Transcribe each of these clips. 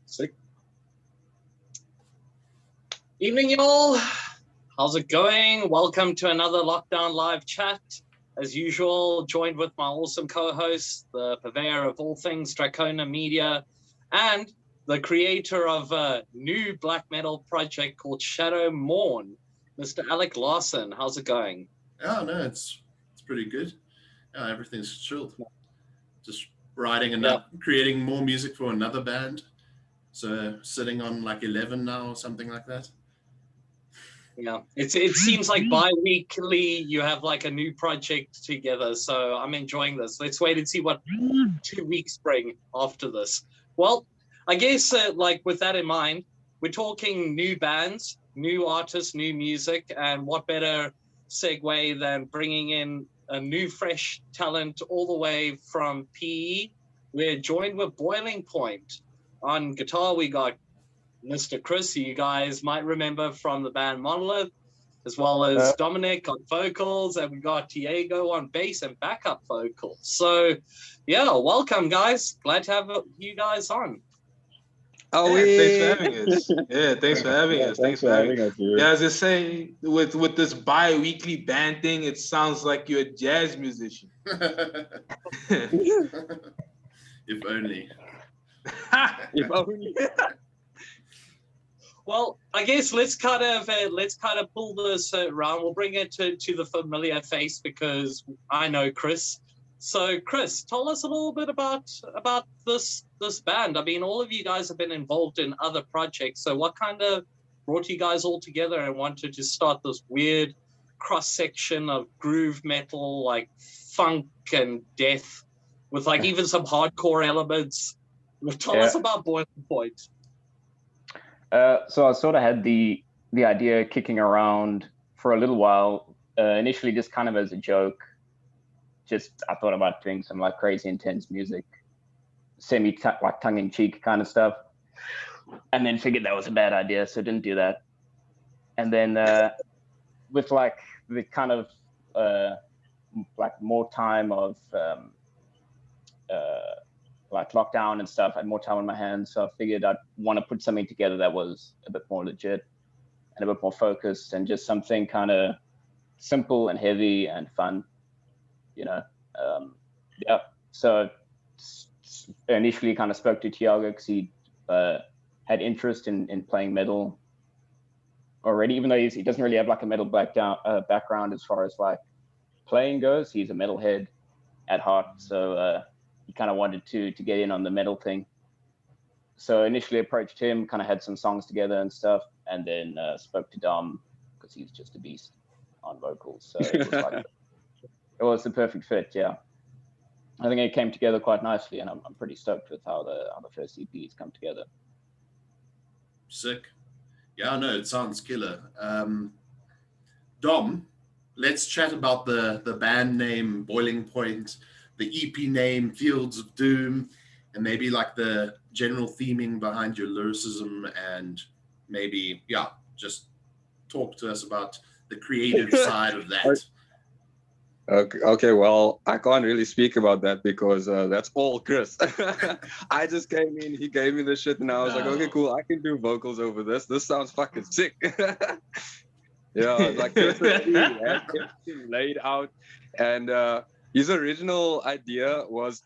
Sick. Evening, y'all. How's it going? Welcome to another Lockdown Live chat. As usual, joined with my awesome co-host, the purveyor of all things Dracona Media, and the creator of a new black metal project called Shadow Morn, Mr. Alec Larson. How's it going? Oh no, it's pretty good. Yeah, everything's chilled. Just writing creating more music for another band. So sitting on like 11 now or something like that. Yeah, it seems like bi-weekly you have like a new project together, so I'm enjoying this. Let's wait and see what 2 weeks bring after this. Well, I guess like with that in mind, we're talking new bands, new artists, new music, and what better segue than bringing in a new fresh talent all the way from PE. We're joined with Boiling Point. On guitar, we got Mr. Chris, who you guys might remember from the band Monolith, as well as Dominic on vocals, and we got Diego on bass and backup vocals. So, yeah, welcome, guys. Glad to have you guys on. Oh, yeah, thanks for having us. Yeah, thanks for having us. Thanks for having us. Yeah, as I say, with this bi-weekly band thing, it sounds like you're a jazz musician. If only. If only. Well, I guess let's kind of pull this around. We'll bring it to the familiar face because I know Chris. So, Chris, tell us a little bit about this band. I mean, all of you guys have been involved in other projects. So, what kind of brought you guys all together and wanted to start this weird cross section of groove metal, like funk and death, with like even some hardcore elements? Tell us about Boiling Point. So I sort of had the idea kicking around for a little while, initially just kind of as a joke. Just I thought about doing some like crazy intense music, like tongue-in-cheek kind of stuff, and then figured that was a bad idea, so didn't do that. And then with like the kind of like more time of like lockdown and stuff, I had more time on my hands, so I figured I'd want to put something together that was a bit more legit and a bit more focused and just something kind of simple and heavy and fun, you know. So initially kind of spoke to Tiago because he had interest in playing metal already, even though he doesn't really have like a metal background as far as like playing goes. He's a metalhead at heart, so he kind of wanted to get in on the metal thing. So initially approached him, kind of had some songs together and stuff, and then spoke to Dom because he's just a beast on vocals. So it was the perfect fit, yeah. I think it came together quite nicely, and I'm pretty stoked with how the first EP has come together. Sick. Yeah, no, it sounds killer. Dom, let's chat about the band name, Boiling Point, the EP name, Fields of Doom, and maybe like the general theming behind your lyricism, and maybe, just talk to us about the creative side of that. Okay, well, I can't really speak about that because that's all Chris. I just came in, he gave me the shit, and I was like, okay, cool, I can do vocals over this. This sounds fucking sick. Like Chris had everything laid out, and his original idea was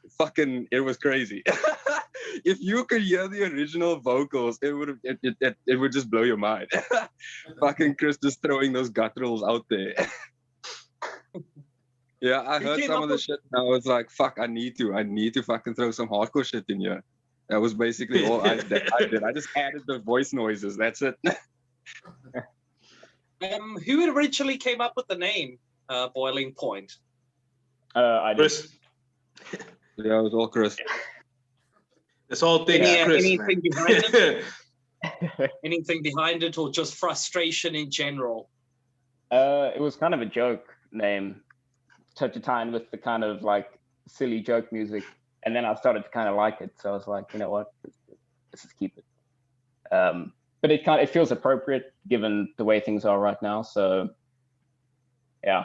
it was crazy. If you could hear the original vocals, it would just blow your mind. Fucking Chris just throwing those gutturals out there. Yeah, I heard some of the shit and I was like, fuck, I need to fucking throw some hardcore shit in here. That was basically all I did. I just added the voice noises. That's it. Who originally came up with the name Boiling Point? I did. Chris. Yeah, it was all Chris. It's all things Chris. Anything behind it? Anything behind it, or just frustration in general? It was kind of a joke name to tie in with the kind of like silly joke music, and then I started to kind of like it, so I was like, you know what, let's just keep it. But it feels appropriate given the way things are right now, so yeah,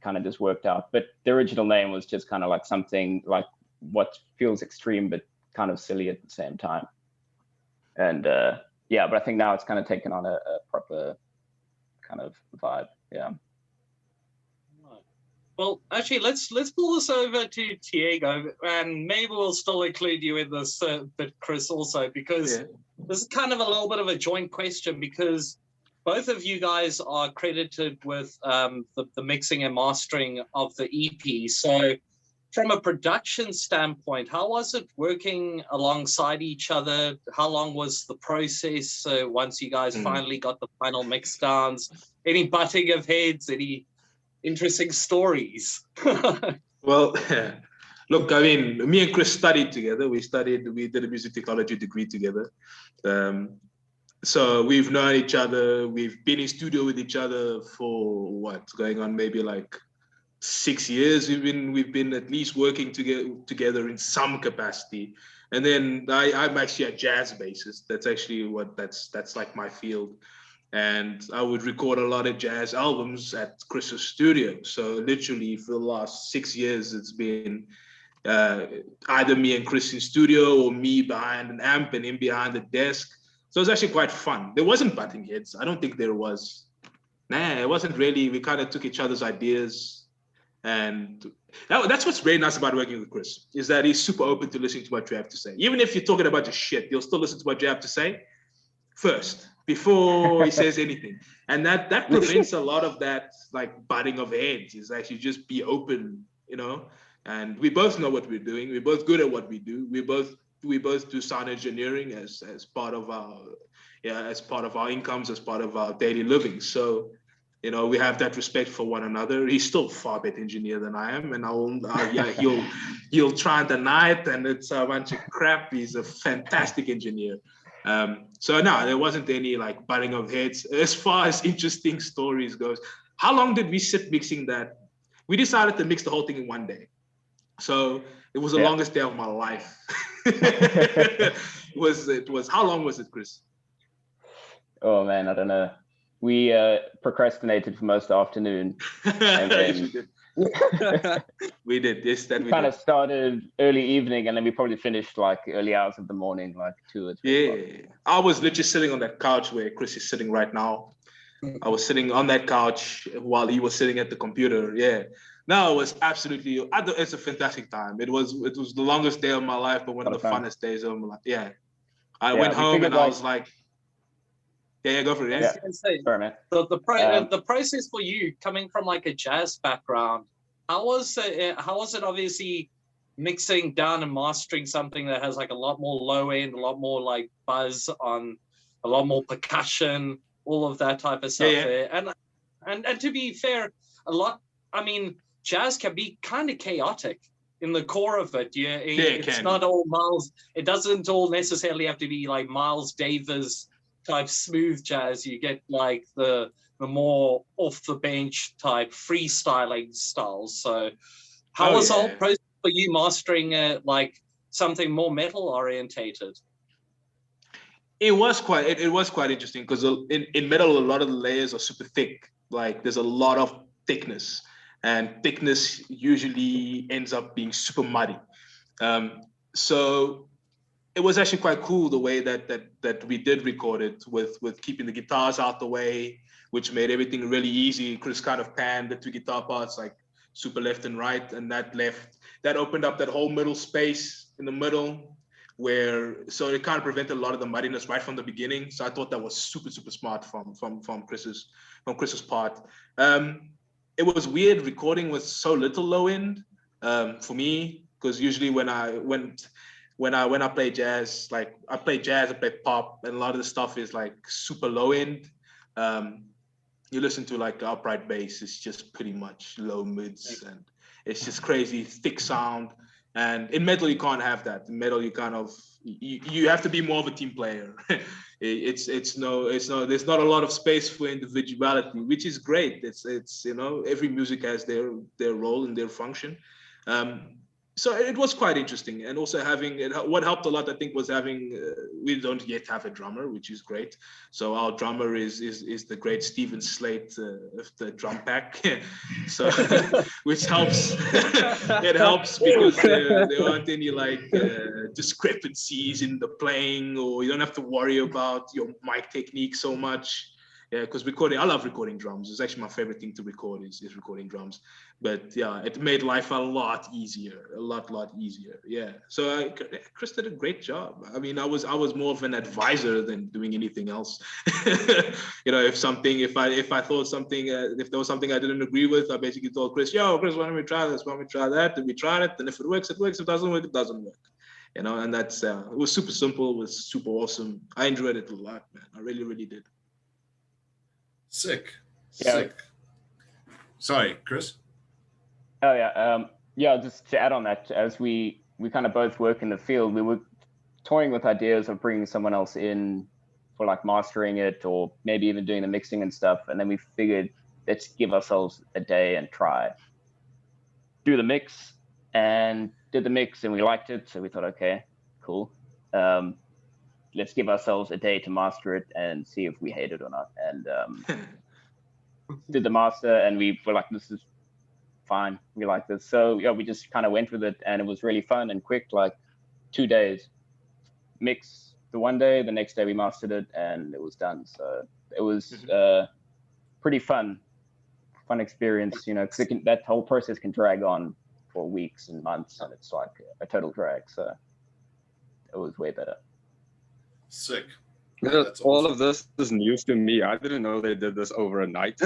kind of just worked out. But the original name was just kind of like something like what feels extreme but kind of silly at the same time. And yeah, but I think now it's kind of taken on a proper kind of vibe. Yeah. Well, actually, let's pull this over to Diego, and maybe we'll still include you in this bit, Chris, also, because this is kind of a little bit of a joint question, because both of you guys are credited with the mixing and mastering of the EP. So from a production standpoint, how was it working alongside each other? How long was the process once you guys finally got the final mix downs? Any butting of heads? Any interesting stories? Well, look, I mean, me and Chris studied together. We did a music technology degree together. So we've known each other. We've been in studio with each other for going on maybe like 6 years. We've been at least working together in some capacity. And then I'm actually a jazz bassist. That's actually that's like my field. And I would record a lot of jazz albums at Chris's studio. So literally for the last 6 years, it's been either me and Chris in studio or me behind an amp and him behind the desk. So it was actually quite fun. There wasn't butting heads. I don't think there was. Nah, it wasn't really. We kind of took each other's ideas. And that's what's very nice about working with Chris, is that he's super open to listening to what you have to say. Even if you're talking about your shit, he'll still listen to what you have to say first, before he says anything. And that prevents a lot of that like butting of heads. Is actually just be open, you know. And we both know what we're doing. We're both good at what we do. We both do sound engineering as part of our incomes, as part of our daily living. So, you know, we have that respect for one another. He's still far better engineer than I am, and he'll try and deny it, and it's a bunch of crap. He's a fantastic engineer. So no, there wasn't any like butting of heads. As far as interesting stories goes, how long did we sit mixing that? We decided to mix the whole thing in one day. So it was the longest day of my life. It was how long was it, Chris? Oh man, I don't know. We procrastinated for most afternoon, and then we did this. That we kind of started early evening, and then we probably finished like early hours of the morning, like 2 or 3 o'clock. I was literally sitting on that couch where Chris is sitting right now. I was sitting on that couch while he was sitting at the computer. Yeah. No, it was absolutely. It's a fantastic time. It was the longest day of my life, but one of the funnest days of my life. Yeah. I went home and I was like. Yeah, go for it. Yeah. Sorry, man. The process for you coming from like a jazz background, how was it obviously mixing down and mastering something that has like a lot more low end, a lot more like buzz on, a lot more percussion, all of that type of stuff there. And to be fair, jazz can be kind of chaotic in the core of it. It's not all Miles. It doesn't all necessarily have to be like Miles Davis type smooth jazz. You get like the more off the bench type freestyling styles. So how was the whole process for you mastering like something more metal orientated? It was quite interesting, because in metal a lot of the layers are super thick. Like there's a lot of thickness, and thickness usually ends up being super muddy. So it was actually quite cool the way that we did record it, with keeping the guitars out the way, which made everything really easy. Chris kind of panned the 2 guitar parts like super left and right, and that opened up that whole middle space in the middle, so it kind of prevented a lot of the muddiness right from the beginning. So I thought that was super smart from Chris's part. It was weird recording with so little low end for me, because usually when I play jazz, like I play pop, and a lot of the stuff is like super low end. You listen to like upright bass, it's just pretty much low mids, and it's just crazy thick sound. And in metal, you can't have that. In metal, you have to be more of a team player. There's not a lot of space for individuality, which is great. It's every music has their role and their function. so it was quite interesting, and also having what helped a lot, I think, was having we don't yet have a drummer, which is great. So our drummer is the great Stephen Slate of the drum pack, so which helps. It helps because there aren't any like discrepancies in the playing, or you don't have to worry about your mic technique so much. Yeah, because I love recording drums. It's actually my favorite thing to record is recording drums. But yeah, it made life a lot easier, a lot easier. Yeah. So Chris did a great job. I mean, I was more of an advisor than doing anything else. You know, if I thought something, if there was something I didn't agree with, I basically told Chris, "Yo, Chris, why don't we try this? Why don't we try that?" And we tried it, and if it works, it works. If it doesn't work, it doesn't work. You know, and that's it was super simple. It was super awesome. I enjoyed it a lot, man. I really did. Sick. Yeah. Sick. Sorry, Chris. Oh yeah, yeah. Just to add on that, as we kind of both work in the field, we were toying with ideas of bringing someone else in for like mastering it, or maybe even doing the mixing and stuff. And then we figured, let's give ourselves a day and do the mix, and did the mix, and we liked it. So we thought, okay, cool. Let's give ourselves a day to master it and see if we hate it or not. And did the master, and we were like, this is fine. We like this. So yeah, we just kind of went with it, and it was really fun and quick, like 2 days. Mix the one day, the next day we mastered it, and it was done. So it was pretty fun experience, you know, because that whole process can drag on for weeks and months, and it's like a total drag. So it was way better. Sick. Yeah, all of this is news to me. I didn't know they did this over a night.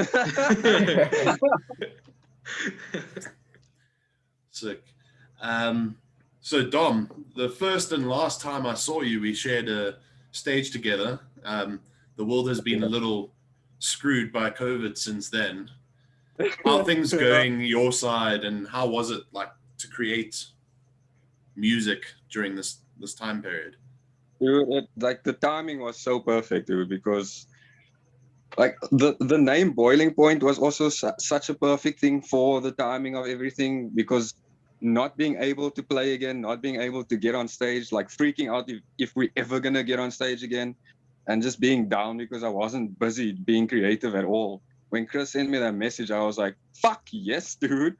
Sick. So Dom, the first and last time I saw you, we shared a stage together. The world has been a little screwed by COVID since then. How are things going your side, and how was it like to create music during this time period? Dude, like the timing was so perfect, dude, because like the name Boiling Point was also such a perfect thing for the timing of everything, because not being able to play again, not being able to get on stage, like freaking out if we're ever gonna get on stage again, and just being down because I wasn't busy being creative at all. When Chris sent me that message, I was like, fuck yes, dude.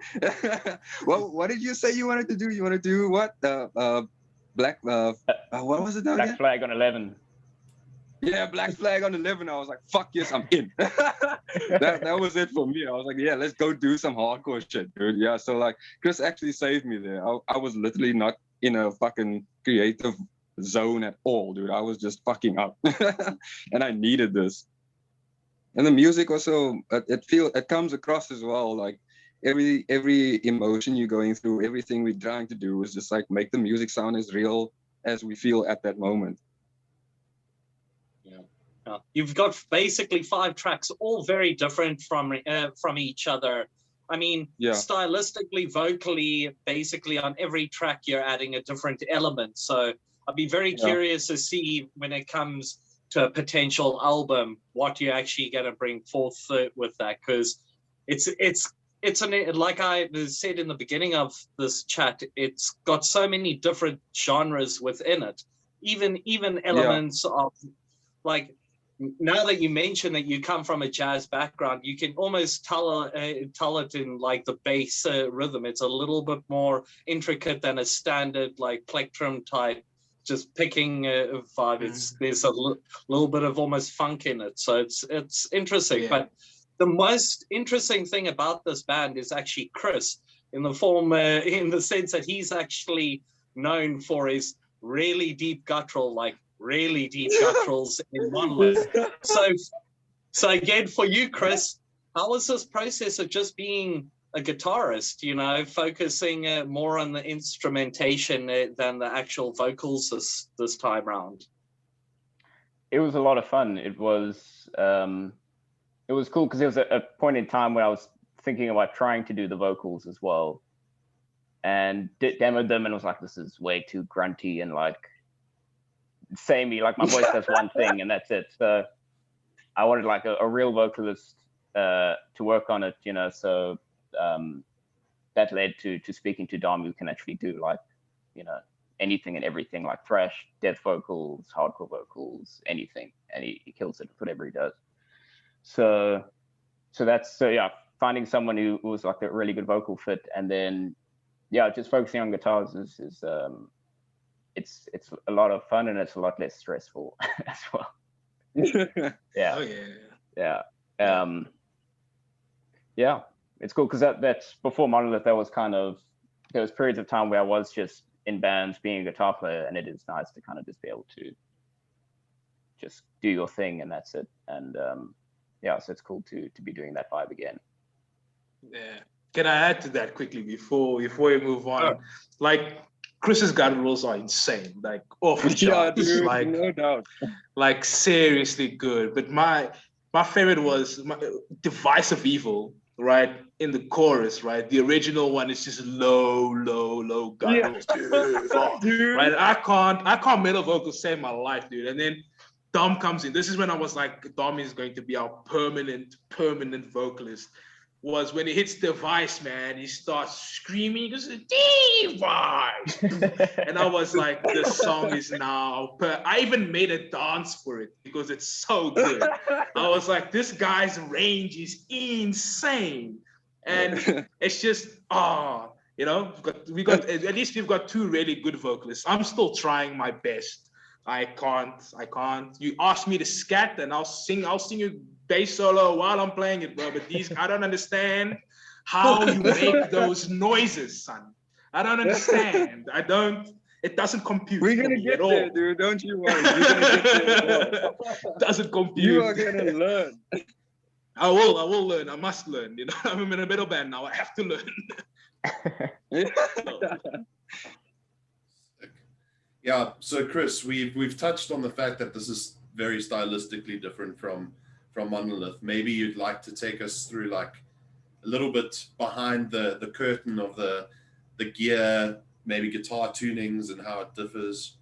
Well, what did you say you wanted to do? You want to do what? Black, what was it now Black again? Flag on 11. Yeah, Black Flag on 11. I was like, fuck yes, I'm in. that was it for me. I was like, yeah, let's go do some hardcore shit, dude. Yeah, so like Chris actually saved me there. I was literally not in a fucking creative zone at all, dude. I was just fucking up. And I needed this. And the music also, it comes across as well. Like every emotion you're going through, everything we're trying to do is just like make the music sound as real as we feel at that moment. Yeah. You've got basically 5 tracks, all very different from each other. I mean, stylistically, vocally, basically on every track you're adding a different element. So I'd be very curious to see when it comes to a potential album, what you're actually going to bring forth with that, because it's like I said in the beginning of this chat, it's got so many different genres within it, even elements of like. Now that you mention that you come from a jazz background, you can almost tell it in like the bass rhythm. It's a little bit more intricate than a standard like plectrum type, just picking vibe. There's a little bit of almost funk in it, so it's interesting. Yeah. But the most interesting thing about this band is actually Chris, in the sense that he's actually known for his really deep guttural, really deep gutturals in monolith. So again, for you, Chris, how was this process of just being a guitarist, you know, focusing more on the instrumentation than the actual vocals this time around? It was a lot of fun. It was cool because there was a point in time where I was thinking about trying to do the vocals as well, and demoed them, and was like, this is way too grunty and like samey, like my voice does one thing and that's it. So I wanted like a real vocalist to work on it, you know. So that led to speaking to Dom, who can actually do like, you know, anything and everything, like thrash, death vocals, hardcore vocals, anything, and he kills it, whatever he does. So yeah, finding someone who was like a really good vocal fit, and then yeah, just focusing on guitars is it's a lot of fun, and it's a lot less stressful as well. Yeah. Oh yeah. Yeah, it's cool because that's before Monolith. There was periods of time where I was just in bands being a guitar player, and it is nice to kind of just be able to just do your thing, and that's it. And yeah, so it's cool to be doing that vibe again. Yeah. Can I add to that quickly before we move on? Like, Chris's guitars are insane, like off the charts, dude, like no doubt, like seriously good. But my favorite was Device of Evil, right? In the chorus, right? The original one is just low guitars, dude. Right? I can't metal vocals save my life, dude. And then Dom comes in. This is when I was like, Dom is going to be our permanent vocalist. Was when he hits Device, man, he starts screaming, he goes, Device! And I was like, the song is now, I even made a dance for it because it's so good. I was like, this guy's range is insane. And it's just, you know, we got at least we've got two really good vocalists. I'm still trying my best. I can't. You ask me to scat and I'll sing you bass solo while I'm playing it, bro. But I don't understand how you make those noises, son. I don't understand. It doesn't compute. We're gonna get there, dude. Don't you worry. You're gonna get there. Doesn't compute. You are gonna learn. I will learn. I must learn. You know, I'm in a metal band now. I have to learn. Yeah. So Chris, we've touched on the fact that this is very stylistically different from Monolith. Maybe you'd like to take us through like a little bit behind the curtain of the gear, maybe guitar tunings and how it differs.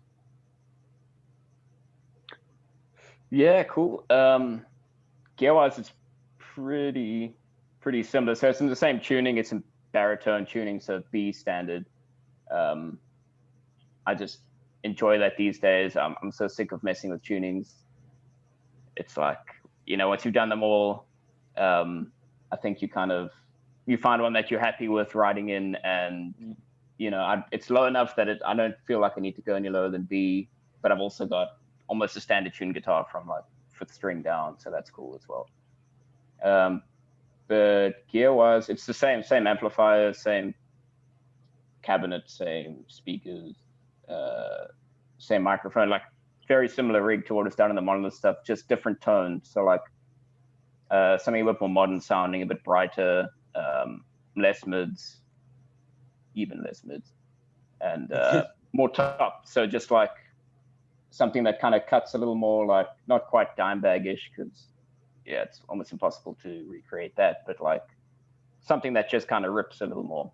Yeah, cool. Gear-wise, it's pretty similar. So it's in the same tuning. It's in baritone tuning, so B standard. I just enjoy that these days. I'm so sick of messing with tunings. It's like, you know, once you've done them all, I think you find one that you're happy with writing in, and you know, it's low enough that I don't feel like I need to go any lower than B, but I've also got almost a standard tune guitar from like 5th string down, so that's cool as well. But gear-wise, it's the same amplifier, same cabinet, same speakers, same microphone, like very similar rig to what was done in the Monolith stuff, just different tones. So like something a bit more modern sounding, a bit brighter, less mids, and more top. So just like something that kind of cuts a little more, like not quite Dimebag-ish, because yeah, it's almost impossible to recreate that, but like something that just kind of rips a little more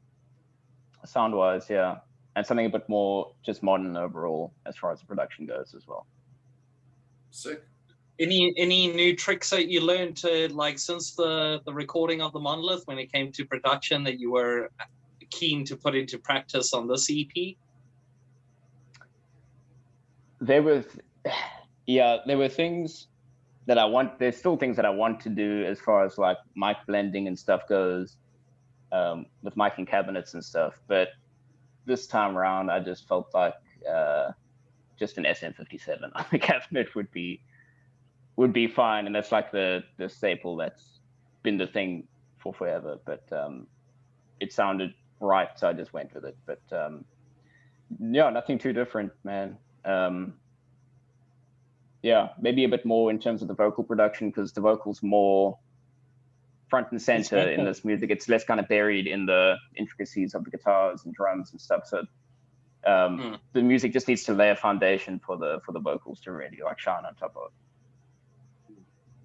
sound-wise, yeah. And something a bit more just modern overall as far as the production goes as well. Sick. Any new tricks that you learned since the recording of the Monolith when it came to production that you were keen to put into practice on this EP? There were things that there's still things that I want to do as far as like mic blending and stuff goes, with miking cabinets and stuff. But this time around, I just felt like just an SM57 on the cabinet would be fine, and that's like the staple that's been the thing for forever. But it sounded right, so I just went with it. But yeah, nothing too different, man. Yeah, maybe a bit more in terms of the vocal production, because the vocal's more front and center in this music. It's less kind of buried in the intricacies of the guitars and drums and stuff. So the music just needs to lay a foundation for the vocals to really like shine on top of.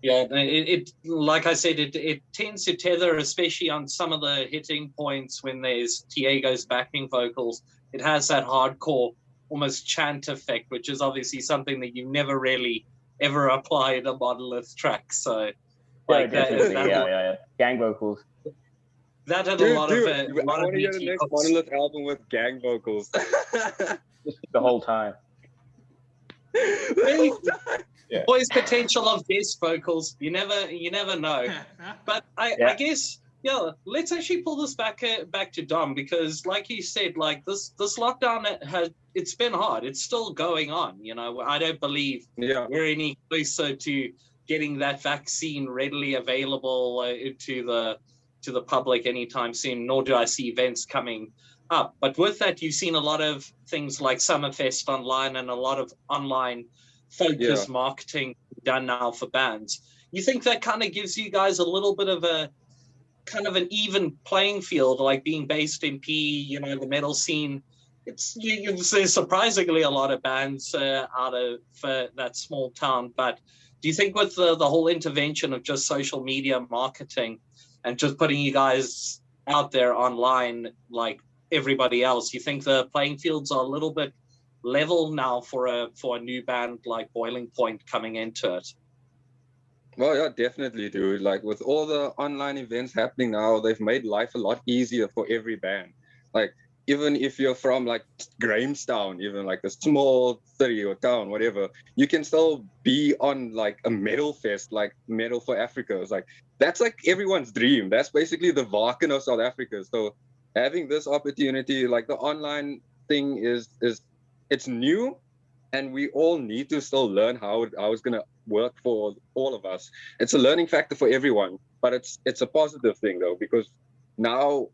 Yeah, it like I said, it tends to tether, especially on some of the hitting points when there's Tiego's backing vocals. It has that hardcore, almost chant effect, which is obviously something that you never really ever apply in a Monolith track. So, like yeah, gang vocals. That had Dude, a lot of I want to hear the meaty next hooks. Monolith album with gang vocals. Just the whole time. Hey, Yeah. Always potential of guest vocals. You never know. But I Yeah. guess let's actually pull this back to Dom, because like you said, like this lockdown it's been hard. It's still going on. I don't believe we're any closer to getting that vaccine readily available to the public anytime soon, nor do I see events coming up. But with that, you've seen a lot of things like Summerfest online and a lot of online focused marketing done now for bands. You think that kind of gives you guys a little bit of a kind of an even playing field, like being based in PE, the metal scene? There's surprisingly a lot of bands out of that small town. But do you think with the whole intervention of just social media marketing and just putting you guys out there online like everybody else, you think the playing fields are a little bit level now for a new band like Boiling Point coming into it? Well, yeah, definitely, dude. Like with all the online events happening now, they've made life a lot easier for every band. Like even if you're from like Grahamstown, even like a small city or town, whatever, you can still be on like a metal fest, like Metal for Africa. It's like that's like everyone's dream. That's basically the Wacken of South Africa. So having this opportunity, like the online thing is it's new, and we all need to still learn how it's gonna work for all of us. It's a learning factor for everyone, but it's a positive thing though, because now,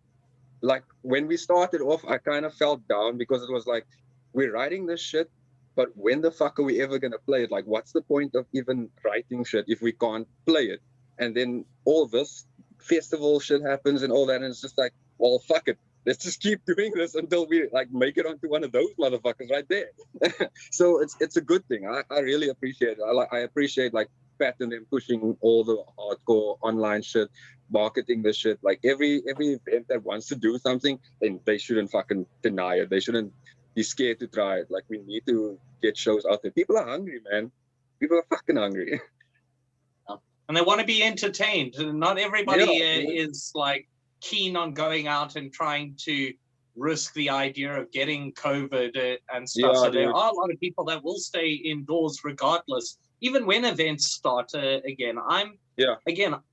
like when we started off, I kind of felt down because it was like, we're writing this shit, but when the fuck are we ever gonna play it? Like, what's the point of even writing shit if we can't play it? And then all this festival shit happens and all that, and it's just like, well, fuck it. Let's just keep doing this until we like make it onto one of those motherfuckers right there. So it's a good thing. I really appreciate it. I appreciate like Pat and them pushing all the hardcore online shit, marketing this shit. Like every event that wants to do something, then they shouldn't fucking deny it. They shouldn't be scared to try it. Like we need to get shows out there. People are hungry, man. People are fucking hungry. And they want to be entertained. Not everybody is like keen on going out and trying to risk the idea of getting COVID and stuff. So there are a lot of people that will stay indoors regardless, even when events start again. I'm I'm one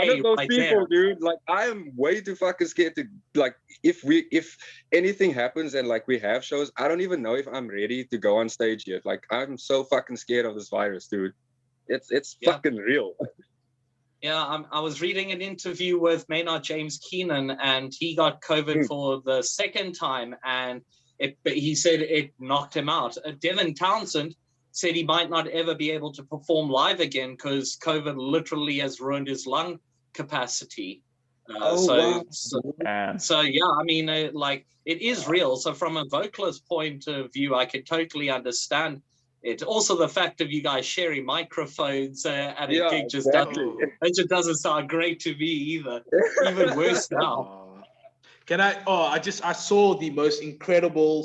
of those people, dude. Like I am way too fucking scared to like if anything happens and like we have shows, I don't even know if I'm ready to go on stage yet. Like I'm so fucking scared of this virus, dude. It's fucking real. Yeah, I was reading an interview with Maynard James Keenan, and he got COVID for the second time, and he said it knocked him out. Devin Townsend said he might not ever be able to perform live again because COVID literally has ruined his lung capacity. So yeah, I mean, like it is real. So from a vocalist point of view, I can totally understand it. Also, the fact of you guys sharing microphones at a gig just doesn't sound great to me either. Even worse now. Can I? I saw the most incredible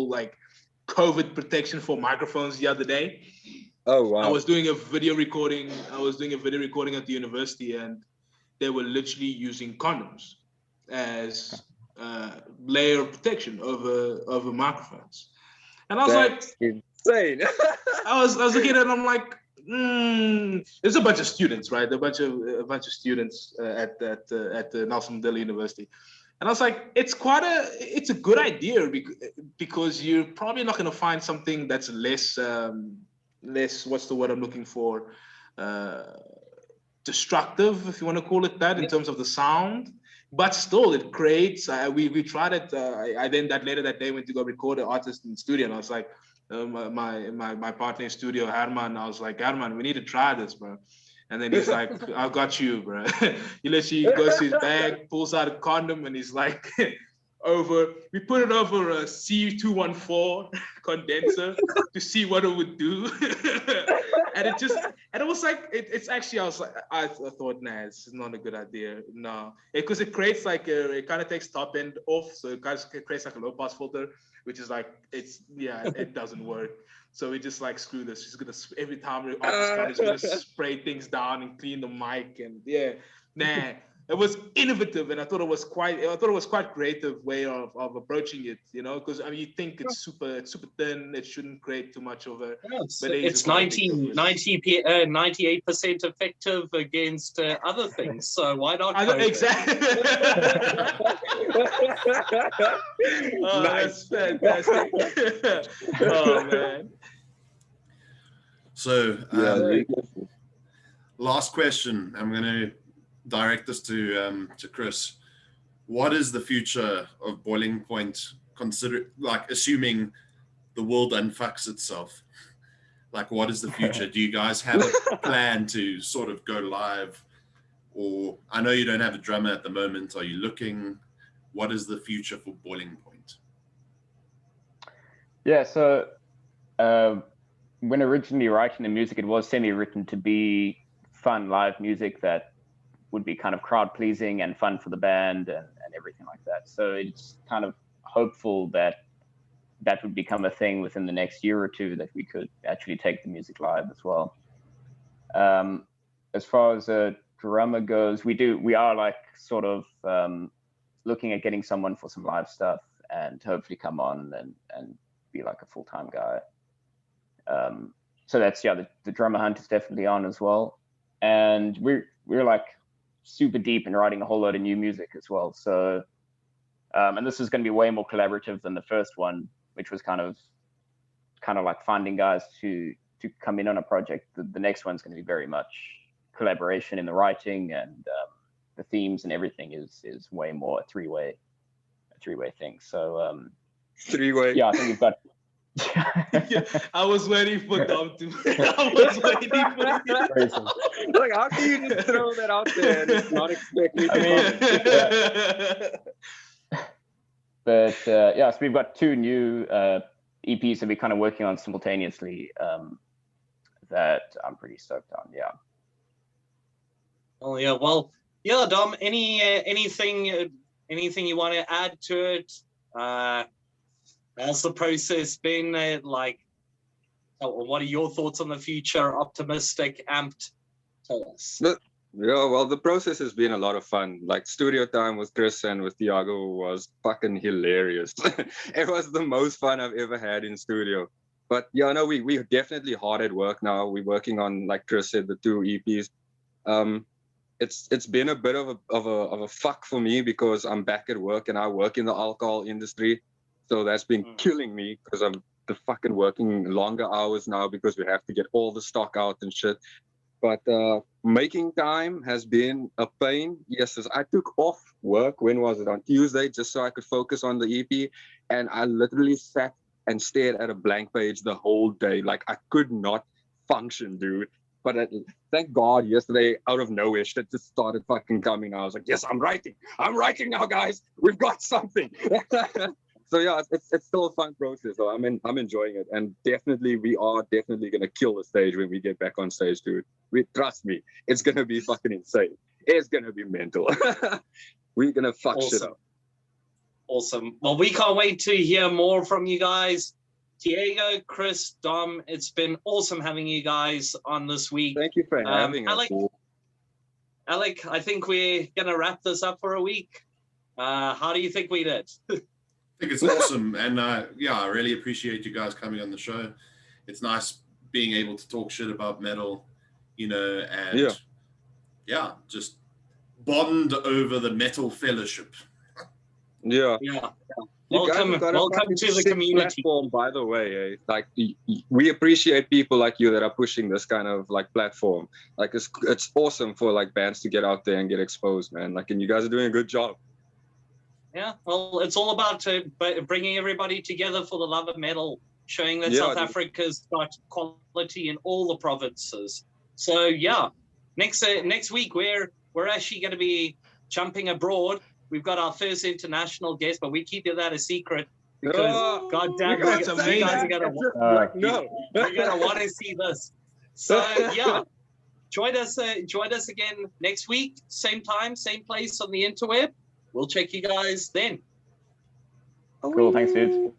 like COVID protection for microphones the other day. Oh wow! I was doing a video recording at the university, and they were literally using condoms as layer of protection over microphones. And I was insane. I was looking at it and I'm like, there's a bunch of students, right? A bunch of students at the Nelson Mandela University. And I was like, it's a good idea because you're probably not going to find something that's less, what's the word I'm looking for? Destructive, if you want to call it that, in terms of the sound. But still, it creates. We tried it. I then later that day went to go record an artist in the studio, and I was like, my partner in studio, Herman. I was like, Herman, we need to try this, bro. And then he's like, I got you, bro. He literally goes to his bag, pulls out a condom, and he's like, we put it over a C214 condenser to see what it would do. and it was like it's actually I thought nah, this is not a good idea. No, because it creates like it kind of takes top end off, so it creates like a low pass filter, which is like it doesn't work. So we just like screw this. She's gonna every time we're off the gun, is gonna spray things down and clean the mic and It was innovative, and I thought it was quite creative way of approaching it, because I mean, you think it's super thin, it shouldn't create too much of a. But it's 98% effective against other things. So why not? Exactly. That's fantastic. Oh man. So last question. I'm going to direct this to Chris. What is the future of Boiling Point, assuming the world unfucks itself? Like, what is the future? Do you guys have a plan to sort of go live? Or I know you don't have a drummer at the moment. Are you looking? What is the future for Boiling Point? Yeah, so when originally writing the music, it was semi-written to be fun live music that would be kind of crowd pleasing and fun for the band and everything like that. So it's kind of hopeful that would become a thing within the next year or two, that we could actually take the music live as well. As far as a drummer goes, we are like sort of looking at getting someone for some live stuff and hopefully come on and be like a full-time guy. So that's the drummer hunt is definitely on as well. And we're like super deep in writing a whole lot of new music as well. So, and this is going to be way more collaborative than the first one, which was kind of like finding guys to come in on a project. The next one's going to be very much collaboration in the writing, and the themes and everything is way more a three-way thing. So, three-way. Yeah, I think we've got. I was waiting for Dom to. I was waiting for it. Like, how can you just throw that out there and not expect me to But so we've got two new EPs that we're kind of working on simultaneously that I'm pretty stoked on. Yeah. Oh yeah, well, yeah, Dom. Anything you want to add to it? How's the process been? What are your thoughts on the future? Optimistic, amped? Tell us. Yeah, well, the process has been a lot of fun. Like, studio time with Chris and with Thiago was fucking hilarious. It was the most fun I've ever had in studio. But yeah, no, we're definitely hard at work now. We're working on, like Chris said, the 2 EPs. It's been a bit of a fuck for me because I'm back at work and I work in the alcohol industry. So that's been killing me because I'm fucking working longer hours now because we have to get all the stock out and shit. But making time has been a pain. Yes, I took off work. When was it? On Tuesday, just so I could focus on the EP. And I literally sat and stared at a blank page the whole day. Like, I could not function, dude. But thank God yesterday, out of nowhere, shit just started fucking coming. I was like, yes, I'm writing now, guys. We've got something. So yeah, it's still a fun process. So I'm enjoying it, and we are definitely gonna kill the stage when we get back on stage, dude. Trust me, it's gonna be fucking insane. It's gonna be mental. We're gonna fuck shit up. Awesome. Well, we can't wait to hear more from you guys. Diego, Chris, Dom, it's been awesome having you guys on this week. Thank you for having us. Alec, I think we're gonna wrap this up for a week. How do you think we did? I think it's awesome, and I really appreciate you guys coming on the show. It's nice being able to talk shit about metal, and just bond over the metal fellowship. Yeah. Welcome to the community. Platform, by the way, like, we appreciate people like you that are pushing this kind of like platform. Like, it's awesome for like bands to get out there and get exposed, man. Like, and you guys are doing a good job. Yeah, well, it's all about bringing everybody together for the love of metal, showing that South Africa's got quality in all the provinces. So yeah, next week we're actually going to be jumping abroad. We've got our first international guest, but we keep that a secret because goddamn, you guys are gonna want to see this. So yeah, join us again next week, same time, same place on the interweb. We'll check you guys then. Cool. Thanks, dudes.